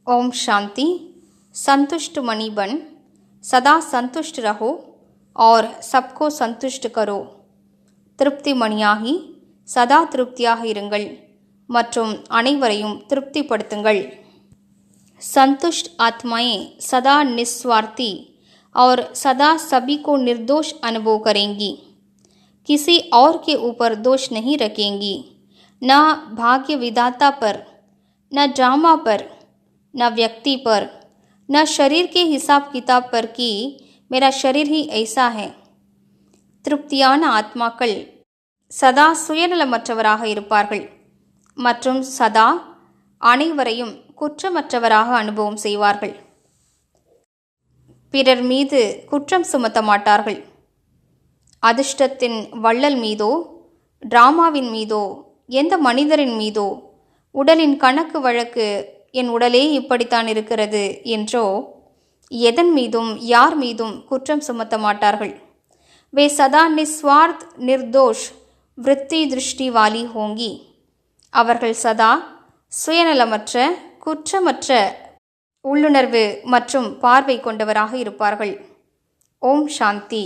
ओम शांति। संतुष्ट मणि बन सदा संतुष्ट रहो और सबको संतुष्ट करो. திருப்தி மணியாகி சதா திருப்தியாக இருங்கள் மற்றும் அனைவரையும் திருப்திப்படுத்துங்கள். संतुष्ट आत्माएं सदा निस्वार्थी और सदा सभी को निर्दोष अनुभव करेंगी. किसी और के ऊपर दोष नहीं रखेंगी, न भाग्य विधाता पर, न ड्रामा पर, न व्यक्ति पर, न शरीर के हिसाब किताब पर कि मेरा शरीर ही ऐसा है. திருப்தியான ஆத்மாக்கள் சதா சுயநலமற்றவராக இருப்பார்கள் மற்றும் சதா அனைவரையும் குற்றமற்றவராக அனுபவம் செய்வார்கள். பிறர் மீது குற்றம் சுமத்த மாட்டார்கள். அதிர்ஷ்டத்தின் வள்ளல் மீதோ, டிராமாவின் மீதோ, எந்த மனிதரின் மீதோ, உடலின் கணக்கு வழக்கு என் உடலே இப்படித்தான் இருக்கிறது என்றோ எதன் மீதும் யார் மீதும் குற்றம் சுமத்த மாட்டார்கள். वे सदा निस्वार्थ निर्दोष वृत्ति दृष्टि वाली होंगी. அவர்கள் சதா சுயநலமற்ற குற்றமற்ற உள்ளுணர்வு மற்றும் பார்வை கொண்டவராக இருப்பார்கள். ஓம் சாந்தி.